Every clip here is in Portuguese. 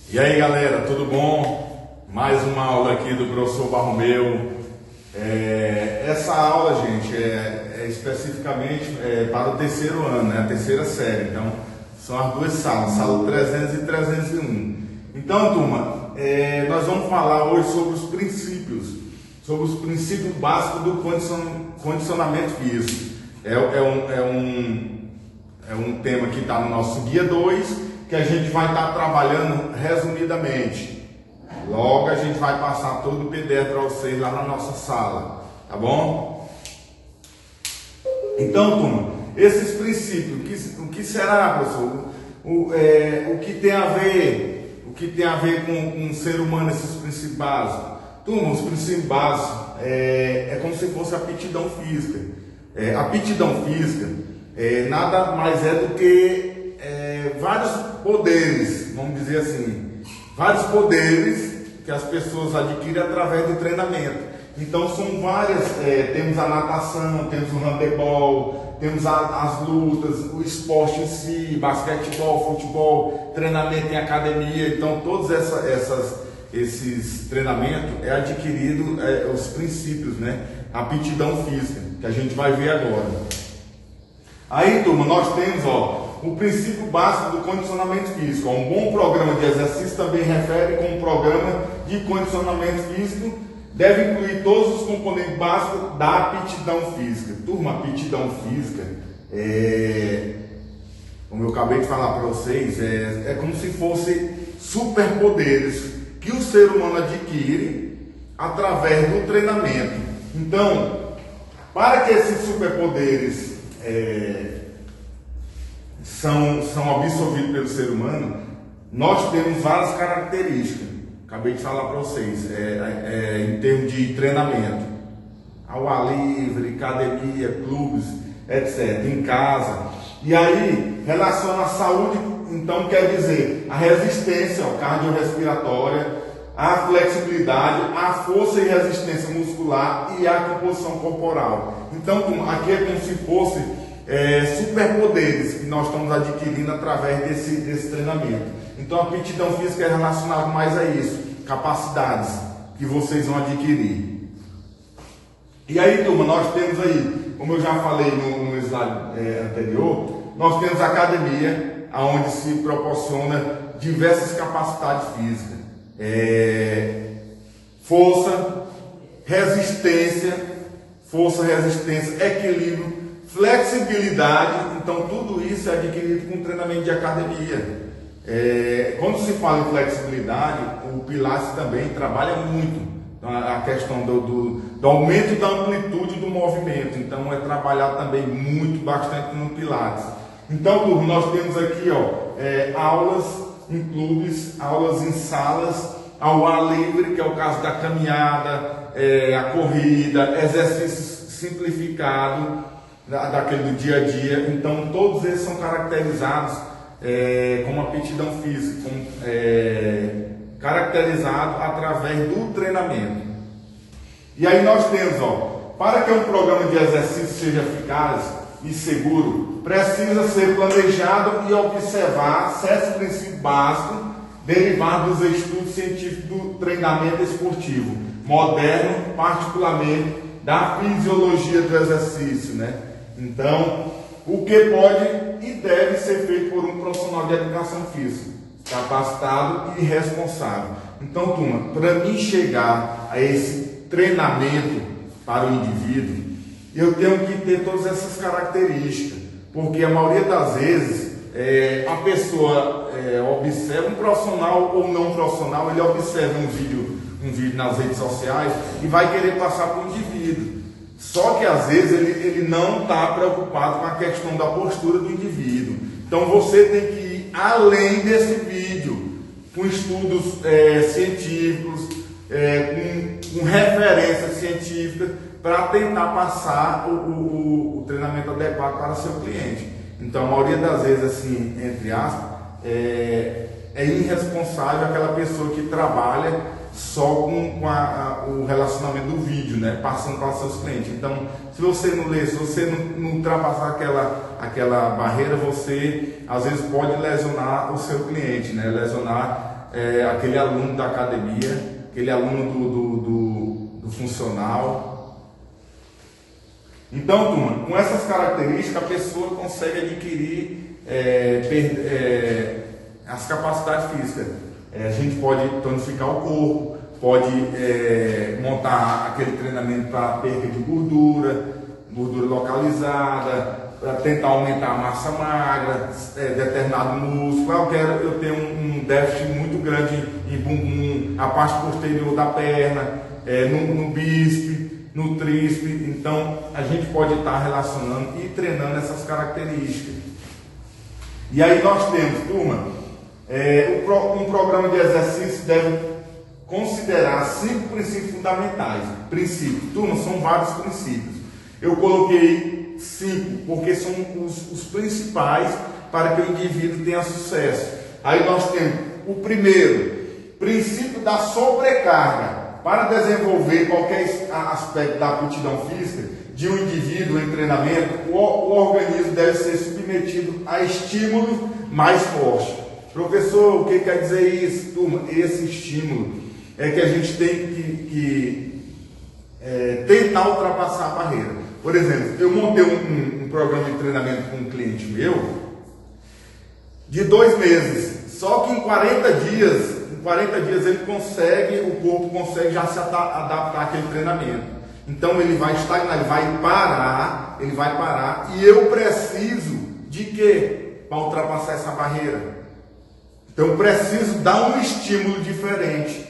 E aí galera, tudo bom? Mais uma aula aqui do professor Barromeu. Essa aula, gente, é especificamente para o terceiro ano, né? A terceira série. Então, são as duas salas, sala 300 e 301. Então, turma, nós vamos falar hoje sobre os princípios básicos do condicionamento físico. É um tema que está no nosso guia 2, que a gente vai estar trabalhando resumidamente. Logo a gente vai passar todo o PDF para vocês lá na nossa sala, tá bom? Então, turma, esses princípios, o que será, professor? O que tem a ver com o ser humano, esses princípios básicos? Turma, os princípios básicos é como se fosse a aptidão física. A aptidão física nada mais é do que vários poderes, vamos dizer assim, vários poderes que as pessoas adquirem através do treinamento. Então são várias, temos a natação, temos o handebol, temos as lutas, o esporte em si, basquetebol, futebol, treinamento em academia. Então todos esses treinamentos é adquirido os princípios, né? A aptidão física, que a gente vai ver agora. Aí, turma, nós temos, o princípio básico do condicionamento físico. Um bom programa de exercício também refere com um programa de condicionamento físico deve incluir todos os componentes básicos da aptidão física. Turma, aptidão física como eu acabei de falar para vocês, é como se fosse superpoderes que o ser humano adquire através do treinamento. Então, para que esses superpoderes são absorvidos pelo ser humano, nós temos várias características. Acabei de falar para vocês, em termos de treinamento, ao ar livre, academia, clubes, etc., em casa. E aí, relaciona a saúde, então quer dizer a resistência cardiorrespiratória, a flexibilidade, a força e resistência muscular e a composição corporal. Então, aqui é como se fosse superpoderes que nós estamos adquirindo através desse treinamento. Então, a aptidão física é relacionada mais a isso, capacidades que vocês vão adquirir. E aí, turma, nós temos aí, como eu já falei no slide anterior, nós temos a academia, onde se proporciona diversas capacidades físicas. Força, resistência, equilíbrio, flexibilidade. Então tudo isso é adquirido com treinamento de academia. Quando se fala em flexibilidade, o Pilates também trabalha muito a questão do aumento da amplitude do movimento. Então é trabalhado também bastante no Pilates. Então, turma, nós temos aqui aulas em clubes, aulas em salas, ao ar livre, que é o caso da caminhada, a corrida, exercícios simplificados, daquele do dia a dia. Então, todos eles são caracterizados como aptidão física, caracterizado através do treinamento. E aí nós temos, para que um programa de exercício seja eficaz e seguro, precisa ser planejado e observar certos princípios básicos derivados dos estudos científicos do treinamento esportivo moderno, particularmente da fisiologia do exercício, né? Então, o que pode e deve ser feito por um profissional de educação física, capacitado e responsável. Então, turma, para mim chegar a esse treinamento para o indivíduo, eu tenho que ter todas essas características, porque a maioria das vezes a pessoa observa, um profissional ou não profissional, ele observa um vídeo nas redes sociais e vai querer passar para o indivíduo. Só que às vezes ele não está preocupado com a questão da postura do indivíduo. Então você tem que ir além desse vídeo, com estudos científicos, com referências científicas, para tentar passar o treinamento adequado para o seu cliente. Então a maioria das vezes, assim, entre aspas, é irresponsável aquela pessoa que trabalha só com o relacionamento do vídeo, né? Passando para os seus clientes. Então, se você não ler, se você não ultrapassar aquela barreira, você às vezes pode lesionar o seu cliente, né? Lesionar aquele aluno da academia, aquele aluno do funcional. Então, turma, com essas características a pessoa consegue adquirir as capacidades físicas. A gente pode tonificar o corpo, pode montar aquele treinamento para perda de gordura localizada, para tentar aumentar a massa magra, determinado músculo. Eu tenho um déficit muito grande em bumbum, a parte posterior da perna, no bíceps, no tríceps. Então a gente pode estar relacionando e treinando essas características. E aí nós temos, turma, um programa de exercício deve considerar 5 princípios fundamentais. Princípios, turma, são vários princípios. Eu coloquei 5 porque são os principais para que o indivíduo tenha sucesso. Aí nós temos o primeiro, princípio da sobrecarga. Para desenvolver qualquer aspecto da aptidão física de um indivíduo em treinamento, o organismo deve ser submetido a estímulos mais fortes. Professor, o que quer dizer isso? Turma, esse estímulo é que a gente tem que tentar ultrapassar a barreira. Por exemplo, eu montei um programa de treinamento com um cliente meu de 2 meses, só que em 40 dias o corpo consegue já se adaptar àquele treinamento. Então ele vai estagnar, ele vai parar, e eu preciso de quê? Para ultrapassar essa barreira. Então eu preciso dar um estímulo diferente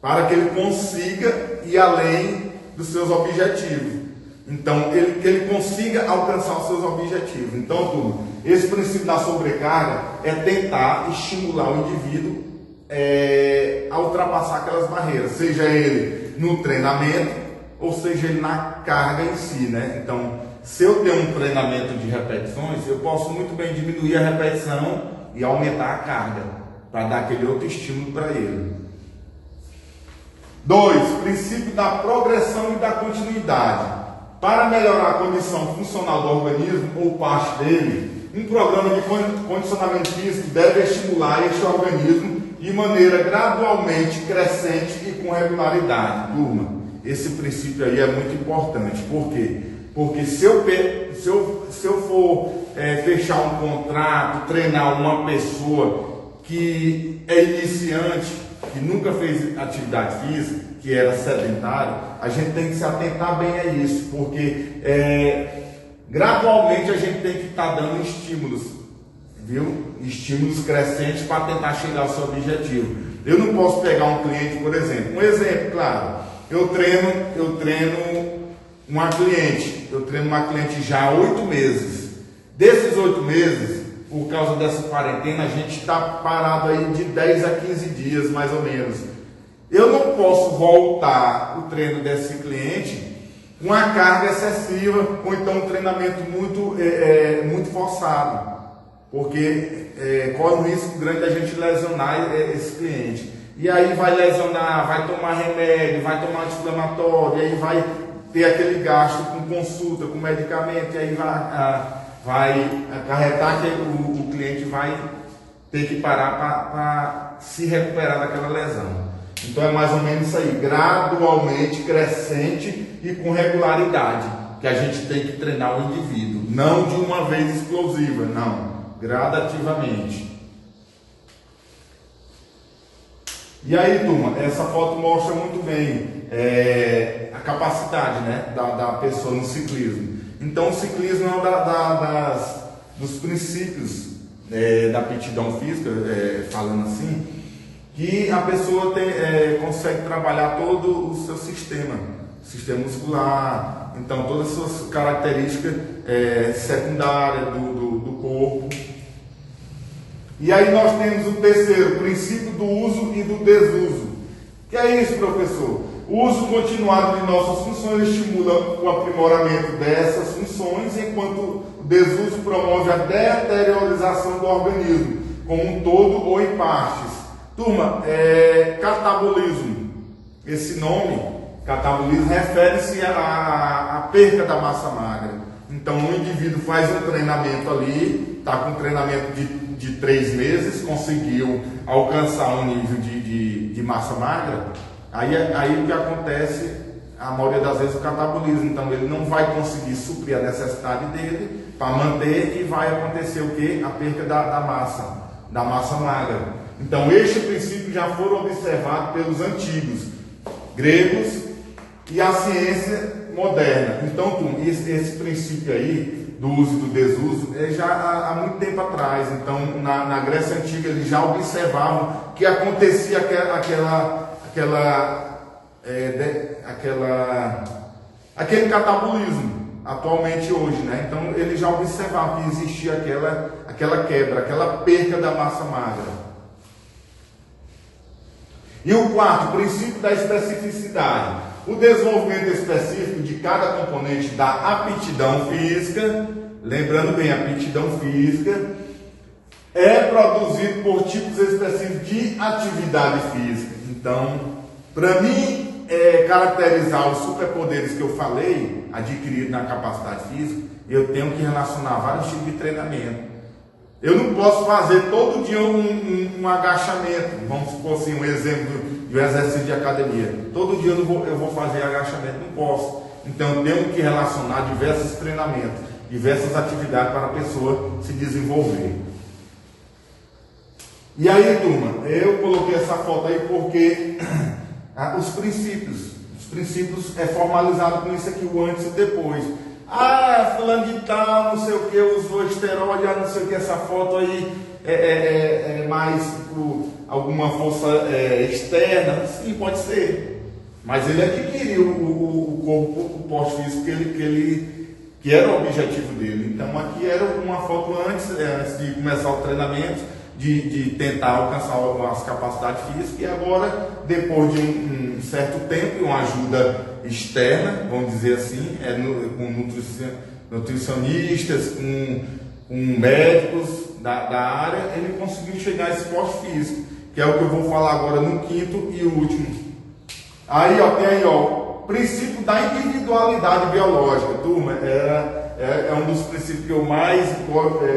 para que ele consiga ir além dos seus objetivos. Então que ele consiga alcançar os seus objetivos. Então, turma, esse princípio da sobrecarga é tentar estimular o indivíduo a ultrapassar aquelas barreiras, seja ele no treinamento ou seja ele na carga em si, né? Então, se eu tenho um treinamento de repetições, eu posso muito bem diminuir a repetição e aumentar a carga, para dar aquele outro estímulo para ele. 2. Princípio da progressão e da continuidade. Para melhorar a condição funcional do organismo ou parte dele, um programa de condicionamento físico deve estimular este organismo de maneira gradualmente crescente e com regularidade. Turma, esse princípio aí é muito importante. Por quê? Porque se eu for fechar um contrato, treinar uma pessoa que é iniciante, que nunca fez atividade física, que era sedentário, a gente tem que se atentar bem a isso, porque gradualmente a gente tem que estar dando estímulos, viu? Estímulos crescentes para tentar chegar ao seu objetivo. Eu não posso pegar um cliente, por exemplo. Um exemplo, claro. Eu treino uma cliente já há 8 meses. Desses 8 meses, por causa dessa quarentena, a gente está parado aí de 10 a 15 dias, mais ou menos. Eu não posso voltar o treino desse cliente com a carga excessiva, ou então um treinamento muito forçado, porque corre um risco grande da gente lesionar esse cliente. E aí vai lesionar, vai tomar remédio, vai tomar anti-inflamatório, e aí vai ter aquele gasto com consulta, com medicamento, e aí vai acarretar que o cliente vai ter que parar para se recuperar daquela lesão. Então é mais ou menos isso aí, gradualmente crescente e com regularidade, que a gente tem que treinar o indivíduo, não de uma vez explosiva, não, gradativamente. E aí, turma, essa foto mostra muito bem a capacidade, né, da pessoa no ciclismo. Então o ciclismo é um dos princípios da aptidão física, falando assim, que a pessoa consegue trabalhar todo o seu sistema muscular, então todas as suas características secundárias do corpo. E aí nós temos o terceiro, princípio do uso e do desuso. Que é isso, professor? O uso continuado de nossas funções estimula o aprimoramento dessas funções, enquanto o desuso promove a deteriorização do organismo, como um todo ou em partes. Turma, catabolismo. Esse nome, catabolismo, refere-se à perca da massa magra. Então o indivíduo faz um treinamento ali, está com um treinamento de 3 meses, conseguiu alcançar um nível de massa magra, aí o que acontece, a maioria das vezes, o catabolismo. Então ele não vai conseguir suprir a necessidade dele para manter, e vai acontecer o quê? A perca da massa magra. Então este princípio já foram observados pelos antigos gregos e a ciência moderna. Então, esse princípio aí do uso e do desuso é já há muito tempo atrás. Então, na Grécia Antiga, eles já observavam que acontecia aquele catabolismo atualmente hoje, né? Então, eles já observavam que existia aquela quebra, aquela perca da massa magra. E o quarto, princípio da especificidade. O desenvolvimento específico de cada componente da aptidão física, lembrando bem, a aptidão física é produzido por tipos específicos de atividade física. Então, para mim caracterizar os superpoderes que eu falei, adquiridos na capacidade física, eu tenho que relacionar vários tipos de treinamento. Eu não posso fazer todo dia um agachamento, vamos supor assim, um exemplo de um exercício de academia. Todo dia eu vou fazer agachamento, não posso. Então eu tenho que relacionar diversos treinamentos, diversas atividades para a pessoa se desenvolver. E aí, turma, eu coloquei essa foto aí porque os princípios é formalizado com isso aqui, o antes e depois. Fulano de tal, não sei o que, usou esteroide, não sei o que, essa foto aí é mais por alguma força externa. Sim, pode ser. Mas ele adquiriu o corpo, o porte físico que era o objetivo dele. Então aqui era uma foto antes de começar o treinamento, de tentar alcançar as capacidades físicas, e agora, depois de um certo tempo e uma ajuda externa, vamos dizer assim, com nutricionistas, com médicos da área, ele conseguiu chegar a esse porte físico, que é o que eu vou falar agora no quinto e último. Aí, tem aí, princípio da individualidade biológica, turma, é um dos princípios que eu mais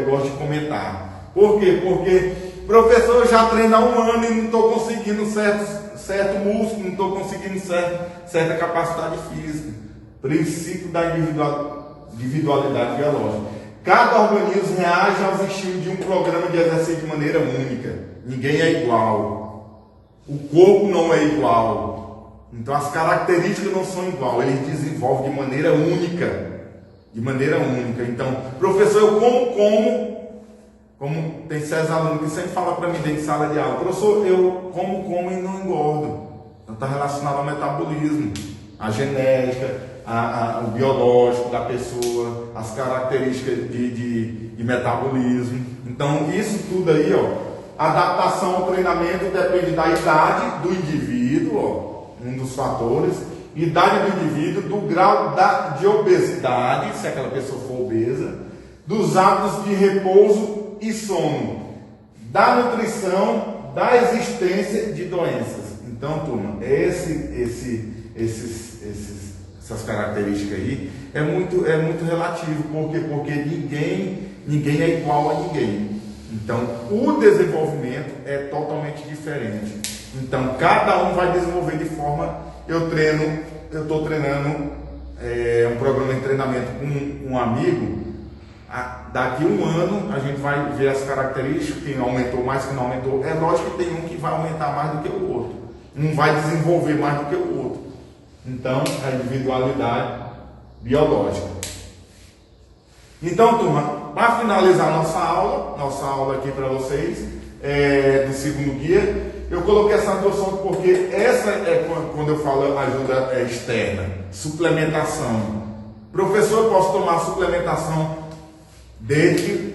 gosto de comentar. Por quê? Porque, professor, eu já treino há 1 ano e não estou conseguindo certo músculo, não estou conseguindo certa capacidade física. Princípio da individualidade biológica. Cada organismo reage aos estímulos de um programa de exercício de maneira única. Ninguém é igual. O corpo não é igual. Então as características não são iguais. Ele desenvolve de maneira única. De maneira única. Então, professor, eu como tem certos alunos que sempre falam para mim dentro de sala de aula, professor, eu como e não engordo. Então está relacionado ao metabolismo, à genética, o biológico da pessoa, as características de metabolismo. Então isso tudo aí, adaptação ao treinamento depende da idade do indivíduo, um dos fatores, idade do indivíduo, do grau de obesidade, se aquela pessoa for obesa, dos hábitos de repouso e sono, da nutrição, da existência de doenças. Então, turma, essas características aí é muito relativo. Por quê? Porque ninguém é igual a ninguém. Então, o desenvolvimento é totalmente diferente. Então, cada um vai desenvolver de forma. Eu estou treinando um programa de treinamento com um amigo. Daqui 1 ano a gente vai ver as características, quem aumentou mais, quem não aumentou. É lógico que tem um que vai aumentar mais do que o outro, um vai desenvolver mais do que o outro. Então, a individualidade biológica. Então, turma, para finalizar nossa aula aqui para vocês, do segundo guia, eu coloquei essa noção porque essa quando eu falo ajuda externa, suplementação. Professor, eu posso tomar suplementação? Desde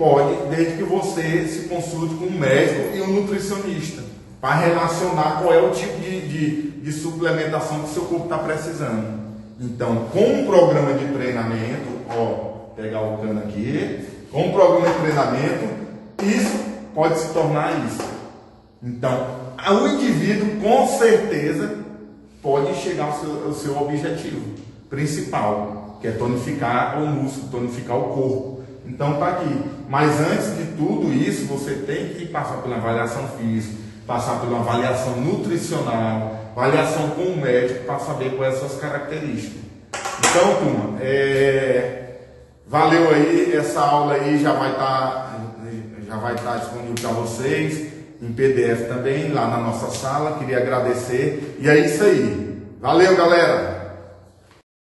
que você se consulte com um médico e um nutricionista para relacionar qual é o tipo de suplementação que o seu corpo está precisando. Então, com um programa de treinamento, pegar o cano aqui, com um programa de treinamento, isso pode se tornar isso. Então, o indivíduo com certeza pode chegar ao seu objetivo principal. que é tonificar o músculo, tonificar o corpo. Então tá aqui. Mas antes de tudo isso, você tem que passar pela avaliação física, passar por uma avaliação nutricional, avaliação com o médico para saber quais são as características. Então, turma, valeu aí, essa aula aí já vai estar disponível para vocês, em PDF também, lá na nossa sala. Queria agradecer, e é isso aí. Valeu, galera!